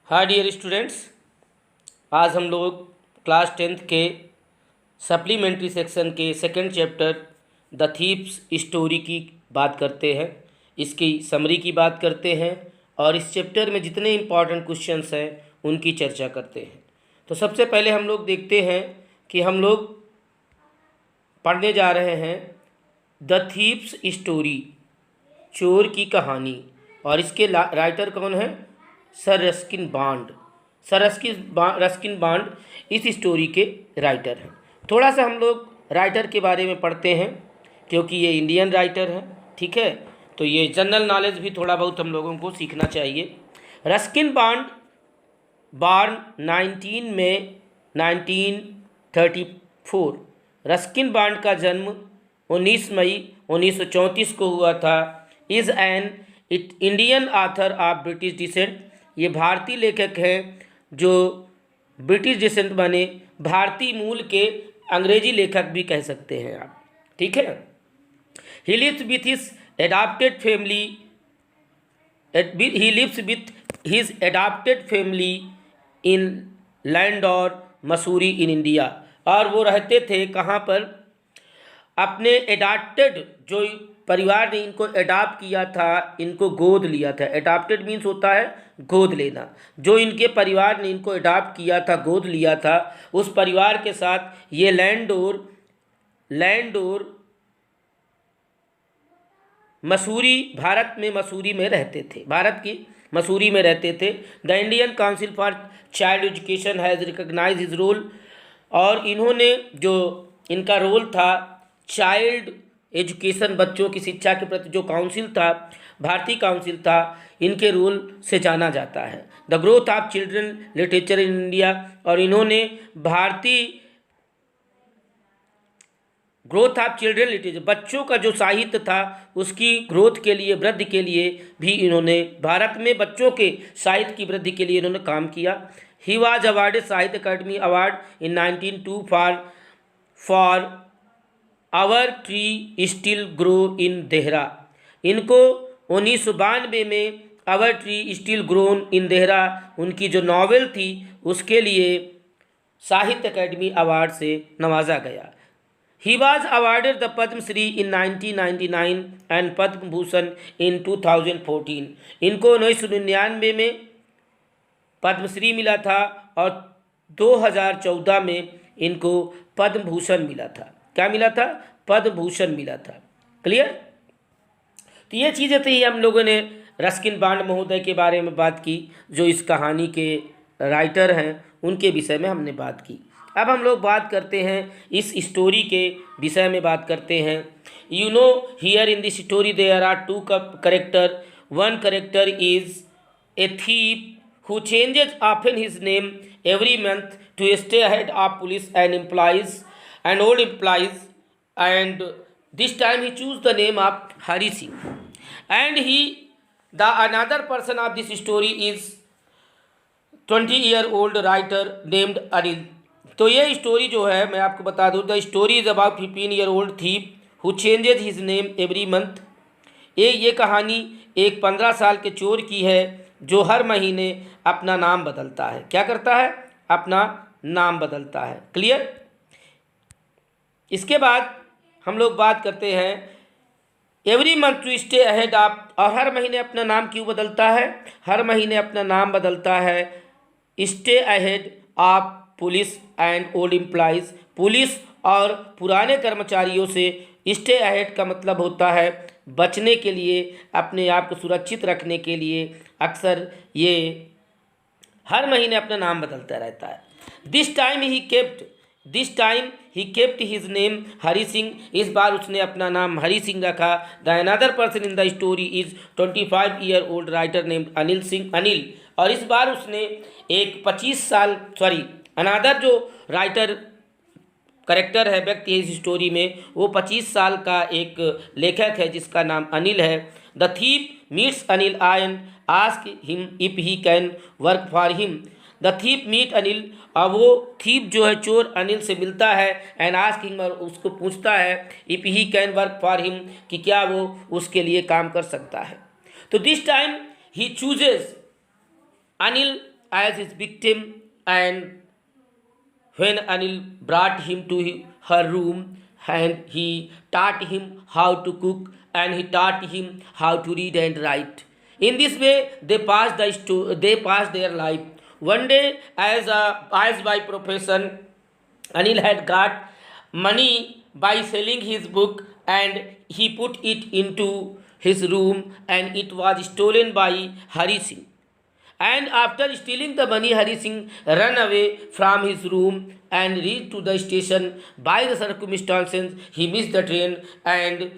Hi dear students, आज हम लोग क्लास 10th के सप्लीमेंट्री सेक्शन के second chapter the thieves story की बात करते हैं। इसकी समरी की बात करते हैं और इस चैप्टर में जितने इम्पॉर्टेंट क्वेश्चंस हैं उनकी चर्चा करते हैं। तो सबसे पहले हम लोग देखते हैं कि हम लोग पढ़ने जा रहे हैं द थीप्स स्टोरी, चोर की कहानी। और इसके राइटर कौन है? सर रस्किन बॉन्ड इस स्टोरी के राइटर हैं। थोड़ा सा हम लोग राइटर के बारे में पढ़ते हैं क्योंकि ये इंडियन राइटर है, ठीक है। तो ये जनरल नॉलेज भी थोड़ा बहुत हम लोगों को सीखना चाहिए। रस्किन बॉन्ड बॉर्न 19 मई 1934। रस्किन बॉन्ड का जन्म 19 मई 1934 को हुआ था। Is an Indian author of British descent. ये भारतीय लेखक हैं जो ब्रिटिश डिसेंट बने, भारतीय मूल के, अंग्रेजी लेखक भी कह सकते हैं आप, ठीक है। He lives with his adopted family in Landour, Mussoorie in India. और वो रहते थे कहाँ पर? अपने एडॉप्टेड, जो परिवार ने इनको एडॉप्ट किया था, इनको गोद लिया था। एडॉप्टेड मीन्स होता है गोद लेना। जो इनके परिवार ने इनको एडॉप्ट किया था, गोद लिया था, उस परिवार के साथ ये लैंडोर मसूरी, भारत में मसूरी में रहते थे, भारत की मसूरी में रहते थे। The Indian Council for Child Education has recognise his role. और इन्होंने, जो इनका रोल था चाइल्ड एजुकेशन, बच्चों की शिक्षा के प्रति जो काउंसिल था, भारतीय काउंसिल था, इनके रोल से जाना जाता है। The growth of children literature in India. और इन्होंने भारतीय ग्रोथ ऑफ चिल्ड्रन लिटरेचर, बच्चों का जो साहित्य था उसकी ग्रोथ के लिए, वृद्धि के लिए भी इन्होंने, भारत में बच्चों के साहित्य की वृद्धि के लिए इन्होंने काम किया। ही was awarded Sahitya Akademi award in 1902 for our tree still grow in Dehra. इनको 1992 में our tree still grown in Dehra, उनकी जो नावल थी, उसके लिए साहित्य अकादमी अवार्ड से नवाजा गया। He was awarded the Padmashri in 1999 and Padma Bhushan in 2014। इनको 1999 में पद्मश्री मिला था और 2014 में इनको पद्म भूषण मिला था। क्या मिला था? पद्म भूषण मिला था। क्लियर? तो ये चीज़ें थी, हम लोगों ने रस्किन बॉन्ड महोदय के बारे में बात की, जो इस कहानी के राइटर हैं, उनके विषय में हमने बात की। अब हम लोग बात करते हैं इस स्टोरी के विषय में बात करते हैं। You know, here in this story there are two character. One character is a thief who changes often his name every month to stay ahead of police and old employees, and this time he choose the name of Hari Singh. And the another person of this story is 20-year-old writer named Anil. तो ये story जो है, मैं आपको बता दूँ, the story is about 15-year-old thief who changes his name every month. ये कहानी एक 15 साल के चोर की है जो हर महीने अपना नाम बदलता है। क्या करता है? अपना नाम बदलता है। क्लियर? इसके बाद हम लोग बात करते हैं every month to stay ahead of. और हर महीने अपना नाम क्यों बदलता है? हर महीने अपना नाम बदलता है stay ahead of police and old employees. Police और पुराने कर्मचारियों से स्टे अहेड का मतलब होता है बचने के लिए, अपने आप को सुरक्षित रखने के लिए अक्सर ये हर महीने अपना नाम बदलता रहता है। This time he kept his name Hari Singh. इस बार उसने अपना नाम हरी सिंह रखा। The another person in the story is 25-year-old writer named Anil. और इस बार उसने एक 25 साल, अनदर जो राइटर करेक्टर है, व्यक्ति है इस स्टोरी में, वो 25 साल का एक लेखक है जिसका नाम अनिल है। The thief meets Anil and ask him if he can work for him. The thief meet Anil, और वो थीप जो है चोर अनिल से मिलता है, एंड आस्क हिम, और उसको पूछता है if he can work for him, कि क्या वो उसके लिए काम कर सकता है। तो this time he chooses Anil as his victim, and when Anil brought him to her room, and he taught him how to cook, and he taught him how to read and write. In this way, they passed their life. One day, as by profession, Anil had got money by selling his book, and he put it into his room, and it was stolen by Hari Singh. And after stealing the money, Hari Singh ran away from his room and reached to the station. By the circumstances, he missed the train, and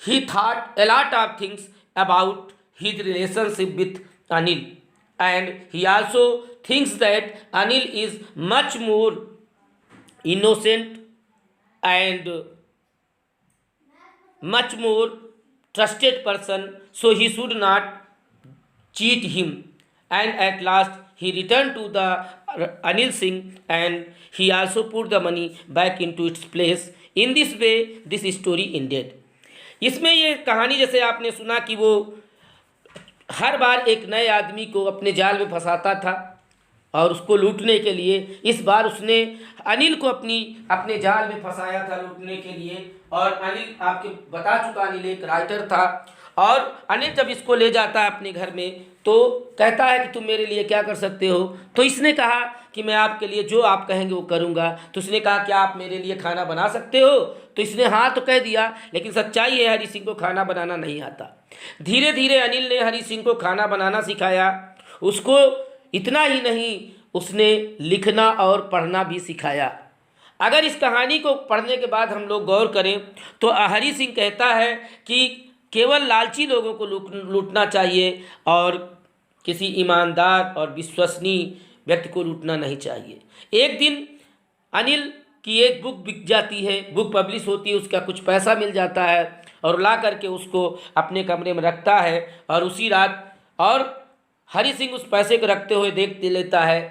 he thought a lot of things about his relationship with Anil. And he also thinks that Anil is much more innocent and much more trusted person, so he should not cheat him. And at last he returned to the Anil Singh, and he also put the money back into its place. In this way this story ended. इसमें ये कहानी जैसे आपने सुना कि वो हर बार एक नए आदमी को अपने जाल में फंसाता था और उसको लूटने के लिए। इस बार उसने अनिल को अपने जाल में फंसाया था लूटने के लिए। और अनिल आपके बता चुका, अनिल एक राइटर था। और अनिल जब इसको ले जाता है अपने घर में तो कहता है कि तुम मेरे लिए क्या कर सकते हो। तो इसने कहा कि मैं आपके लिए जो आप कहेंगे वो करूँगा। तो उसने कहा क्या आप मेरे लिए खाना बना सकते हो। तो इसने हाँ तो कह दिया, लेकिन सच्चाई है हरि सिंह को खाना बनाना नहीं आता। धीरे धीरे अनिल ने हरि सिंह को खाना बनाना सिखाया। उसको इतना ही नहीं, उसने लिखना और पढ़ना भी सिखाया। अगर इस कहानी को पढ़ने के बाद हम लोग गौर करें तो हरि सिंह कहता है कि केवल लालची लोगों को लूटना चाहिए और किसी ईमानदार और विश्वसनीय व्यक्ति को लूटना नहीं चाहिए। एक दिन अनिल की एक बुक बिक जाती है, बुक पब्लिश होती है, उसका कुछ पैसा मिल जाता है और ला करके उसको अपने कमरे में रखता है। और उसी रात और हरि सिंह उस पैसे को रखते हुए देख लेता है।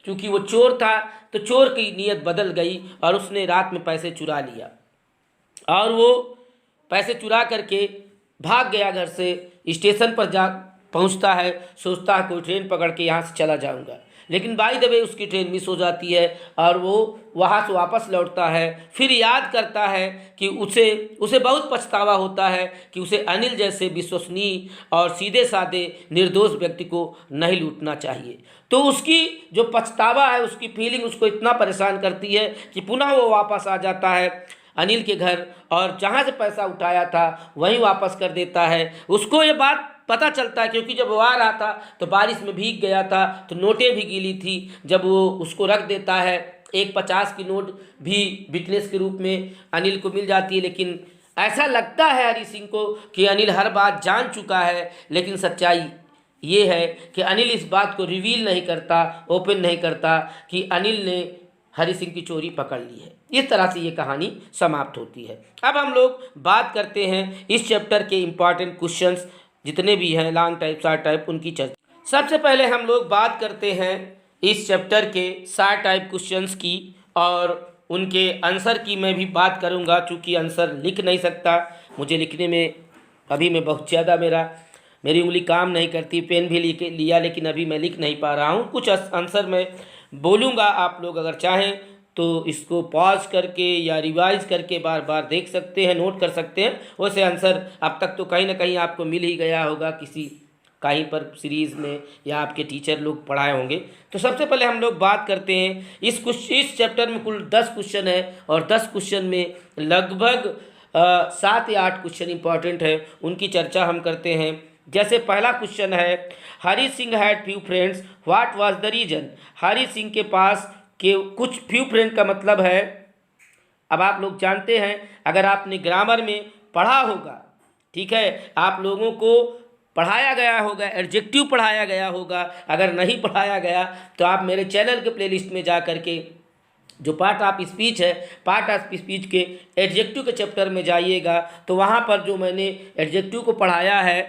क्योंकि वो चोर था तो चोर की नीयत बदल गई और उसने रात में पैसे चुरा लिया और वो पैसे चुरा करके भाग गया घर से। स्टेशन पर जा पहुंचता है, सोचता है कोई ट्रेन पकड़ के यहाँ से चला जाऊंगा, लेकिन बाय द वे उसकी ट्रेन मिस हो जाती है और वो वहाँ से वापस लौटता है। फिर याद करता है कि उसे बहुत पछतावा होता है कि उसे अनिल जैसे विश्वसनीय और सीधे साधे निर्दोष व्यक्ति को नहीं लूटना चाहिए। तो उसकी जो पछतावा है, उसकी फीलिंग उसको इतना परेशान करती है कि पुनः वो वापस आ जाता है अनिल के घर और जहाँ से पैसा उठाया था वहीं वापस कर देता है। उसको ये बात पता चलता है क्योंकि जब वो आ रहा था तो बारिश में भीग गया था, तो नोटें भी गीली थी। जब वो उसको रख देता है, एक 50 की नोट भी विटनेस के रूप में अनिल को मिल जाती है। लेकिन ऐसा लगता है हरि सिंह को कि अनिल हर बात जान चुका है, लेकिन सच्चाई ये है कि अनिल इस बात को रिवील नहीं करता, ओपन नहीं करता कि अनिल ने हरि सिंह की चोरी पकड़ ली है। इस तरह से ये कहानी समाप्त होती है। अब हम लोग बात करते हैं इस चैप्टर के इम्पॉर्टेंट क्वेश्चंस जितने भी हैं, लॉन्ग टाइप शॉर्ट टाइप, उनकी चर्चा। सबसे पहले हम लोग बात करते हैं इस चैप्टर के शॉर्ट टाइप क्वेश्चंस की और उनके आंसर की मैं भी बात करूंगा। चूँकि आंसर लिख नहीं सकता, मुझे लिखने में अभी मैं बहुत ज़्यादा मेरी उंगली काम नहीं करती। पेन भी लिया लेकिन अभी मैं लिख नहीं पा रहा हूँ। कुछ आंसर मैं बोलूँगा, आप लोग अगर चाहें तो इसको पॉज करके या रिवाइज करके बार बार देख सकते हैं, नोट कर सकते हैं। वैसे आंसर अब तक तो कहीं ना कहीं आपको मिल ही गया होगा, किसी कहीं पर सीरीज़ में या आपके टीचर लोग पढ़ाए होंगे। तो सबसे पहले हम लोग बात करते हैं इस चैप्टर में कुल 10 क्वेश्चन है और 10 क्वेश्चन में लगभग 7 या 8 क्वेश्चन इंपॉर्टेंट है, उनकी चर्चा हम करते हैं। जैसे पहला क्वेश्चन है, Hari Singh had few friends, what was the reason. Hari Singh के पास के कुछ फ्यू फ्रेंड का मतलब है, अब आप लोग जानते हैं अगर आपने ग्रामर में पढ़ा होगा, ठीक है, आप लोगों को पढ़ाया गया होगा, एडजेक्टिव पढ़ाया गया होगा। अगर नहीं पढ़ाया गया तो आप मेरे चैनल के प्लेलिस्ट में जा करके जो पार्ट ऑफ स्पीच है, पार्ट ऑफ स्पीच के एडजेक्टिव के चैप्टर में जाइएगा तो वहाँ पर जो मैंने एडजेक्टिव को पढ़ाया है,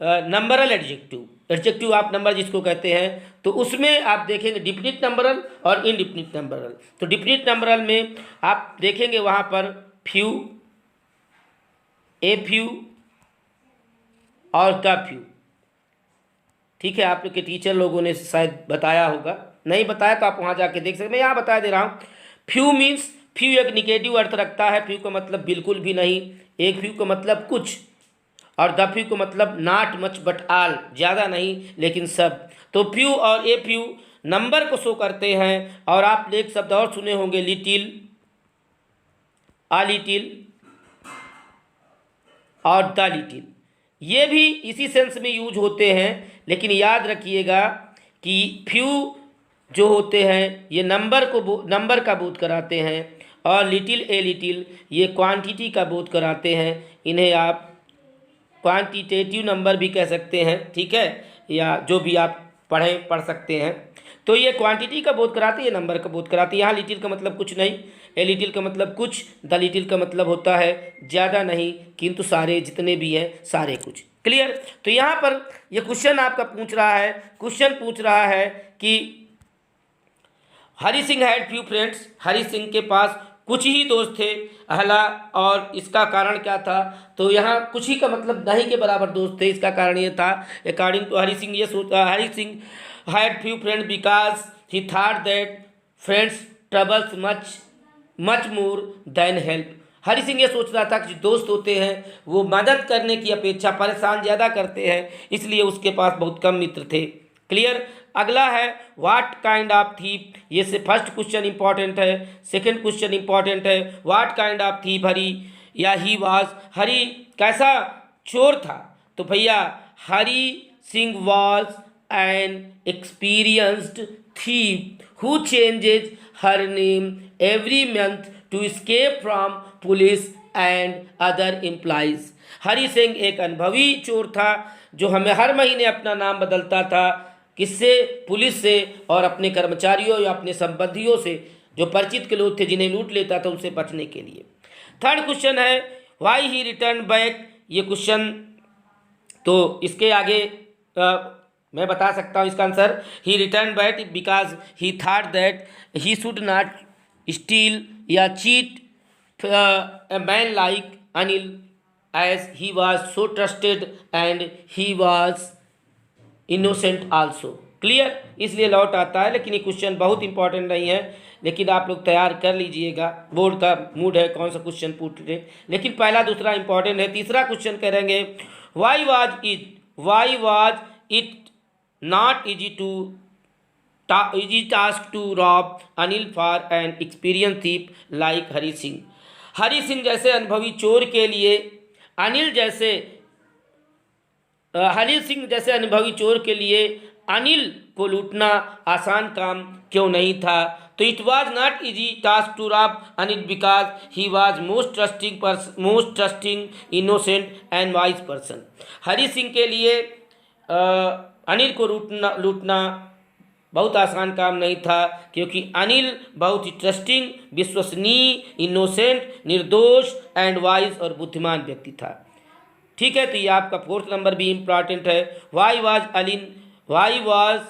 नंबरल एडजेक्टिव आप नंबर जिसको कहते हैं, तो उसमें आप देखेंगे डिफिनिट नंबरल और इनडिफिनिट नंबरल। तो डिफिनिट नंबरल में आप देखेंगे वहाँ पर फ्यू, ए फ्यू और द फ्यू, ठीक है, आप लोग के टीचर लोगों ने शायद बताया होगा, नहीं बताया तो आप वहाँ जाके देख सकते। मैं यहाँ बता दे रहा हूँ। फ्यू मीन्स, फ्यू एक निगेटिव अर्थ रखता है। फ्यू का मतलब बिल्कुल भी नहीं, एक फ्यू का मतलब कुछ, और द फ्यू का मतलब नॉट मच बट ऑल, ज़्यादा नहीं लेकिन सब। तो फ्यू और ए फ्यू नंबर को शो करते हैं। और आप एक शब्द और सुने होंगे, लिटिल, आ लिटिल और द लिटिल, ये भी इसी सेंस में यूज होते हैं। लेकिन याद रखिएगा कि फ्यू जो होते हैं ये नंबर का बोध कराते हैं, और लिटिल ए लिटिल ये क्वांटिटी का बोध कराते हैं। इन्हें आप क्वांटिटेटिव नंबर भी कह सकते हैं, ठीक है, या जो भी आप पढ़ सकते हैं। तो ये क्वांटिटी का बोध कराते हैं, ये नंबर का बोध कराते हैं। यहाँ लिटिल का मतलब कुछ नहीं, ए लिटिल का मतलब कुछ, द लिटिल का मतलब होता है ज़्यादा नहीं किंतु सारे, जितने भी हैं सारे कुछ। क्लियर। तो यहाँ पर ये क्वेश्चन आपका पूछ रहा है कि Hari Singh had few friends, Hari Singh के पास कुछ ही दोस्त थे। अहला, और इसका कारण क्या था? तो यहाँ कुछ ही का मतलब नहीं के बराबर दोस्त थे। इसका कारण ये था, अकॉर्डिंग टू हरि सिंह, ये सोचा Hari Singh had few friends because he thought that friends troubles much more than help. Hari Singh ये सोच रहा था कि जो दोस्त होते हैं वो मदद करने की अपेक्षा परेशान ज़्यादा करते हैं, इसलिए उसके पास बहुत कम मित्र थे। क्लियर। अगला है व्हाट काइंड ऑफ थीप। ये से फर्स्ट क्वेश्चन इंपॉर्टेंट है, सेकंड क्वेश्चन इंपॉर्टेंट है। What kind of thief Hari, या ही वाज, हरी कैसा चोर था? तो भैया Hari Singh was an experienced thief who changes her name every month to escape from police and other employees. Hari Singh एक अनुभवी चोर था जो हमें हर महीने अपना नाम बदलता था, किससे? पुलिस से, और अपने कर्मचारियों या अपने संबंधियों से, जो परिचित के लोग थे जिन्हें लूट लेता था, उनसे बचने के लिए। थर्ड क्वेश्चन है व्हाई ही रिटर्न बैक। ये क्वेश्चन तो इसके आगे मैं बता सकता हूँ इसका answer. He return back because he thought that he should not steel या cheat a man like Anil as he was so trusted and he was innocent also। Clear. इसलिए लौट आता है, लेकिन ये क्वेश्चन बहुत इंपॉर्टेंट नहीं है, लेकिन आप लोग तैयार कर लीजिएगा, बोर्ड का मूड है कौन सा क्वेश्चन पूछ रहे। लेकिन पहला दूसरा इंपॉर्टेंट है। तीसरा क्वेश्चन करेंगे why was it not easy task to rob Anil for an experience thief like Hari Singh. Hari Singh जैसे अनुभवी चोर के लिए हरि सिंह जैसे अनुभवी चोर के लिए अनिल को लूटना आसान काम क्यों नहीं था? तो it was not easy task to rob Anil because he was most trusting innocent and wise person. Hari Singh के लिए अनिल को लूटना बहुत आसान काम नहीं था, क्योंकि अनिल बहुत ही ट्रस्टिंग, विश्वसनीय, इनोसेंट, निर्दोष एंड वाइज और बुद्धिमान व्यक्ति था। ठीक है, तो ये आपका फोर्थ नंबर भी इम्पॉर्टेंट है। Why was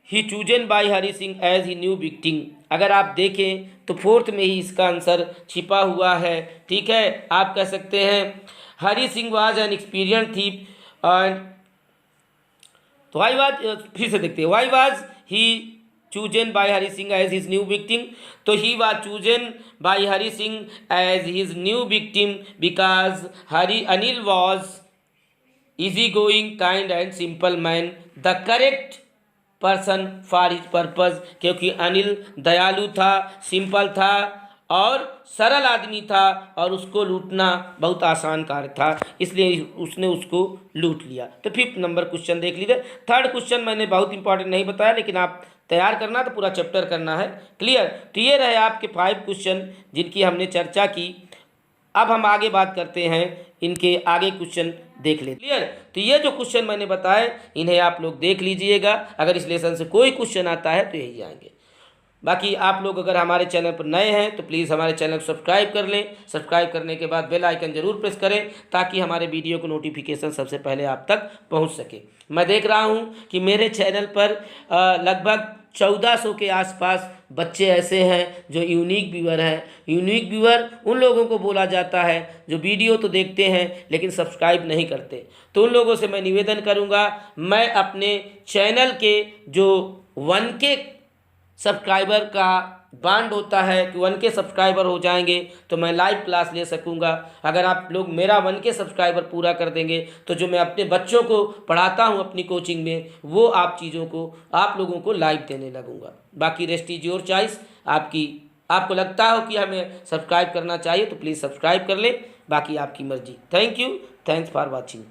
he chosen by Hari Singh as he new victim. अगर आप देखें तो फोर्थ में ही इसका आंसर छिपा हुआ है। ठीक है, आप कह सकते हैं Hari Singh was an experience thief and तो वाई वाज, फिर से देखते हैं, why was he chosen by Hari Singh as his new victim. तो he was chosen by Hari Singh as his new victim because Anil was easy going, kind and simple man, the correct person for his purpose. क्योंकि अनिल दयालु था, simple था और सरल आदमी था, और उसको लूटना बहुत आसान कार्य था, इसलिए उसने उसको लूट लिया। तो फिफ्थ नंबर क्वेश्चन देख लीजिए। थर्ड क्वेश्चन मैंने बहुत इंपॉर्टेंट नहीं बताया, लेकिन आप तैयार करना तो पूरा चैप्टर करना है। क्लियर। तो ये रहे आपके 5 क्वेश्चन जिनकी हमने चर्चा की। अब हम आगे बात करते हैं, इनके आगे क्वेश्चन देख लेते। क्लियर। तो ये जो क्वेश्चन मैंने बताए इन्हें आप लोग देख लीजिएगा। अगर इस लेसन से कोई क्वेश्चन आता है तो यही आएंगे। बाकी आप लोग अगर हमारे चैनल पर नए हैं तो प्लीज़ हमारे चैनल को सब्सक्राइब कर लें। सब्सक्राइब करने के बाद बेल आइकन जरूर प्रेस करें, ताकि हमारे वीडियो को नोटिफिकेशन सबसे पहले आप तक पहुंच सके। मैं देख रहा हूं कि मेरे चैनल पर लगभग 1400 के आसपास बच्चे ऐसे हैं जो यूनिक व्यूअर हैं। यूनिक व्यूअर उन लोगों को बोला जाता है जो वीडियो तो देखते हैं लेकिन सब्सक्राइब नहीं करते। तो उन लोगों से मैं निवेदन करूंगा, मैं अपने चैनल के जो 1K सब्सक्राइबर का बांड होता है कि 1K सब्सक्राइबर हो जाएंगे तो मैं लाइव क्लास ले सकूंगा। अगर आप लोग मेरा 1K सब्सक्राइबर पूरा कर देंगे तो जो मैं अपने बच्चों को पढ़ाता हूं अपनी कोचिंग में, वो आप चीज़ों को आप लोगों को लाइव देने लगूंगा। बाकी रेस्ट इज योर चॉइस। आपको लगता हो कि हमें सब्सक्राइब करना चाहिए तो प्लीज़ सब्सक्राइब कर ले, बाकी आपकी मर्जी। Thank you, thanks for watching.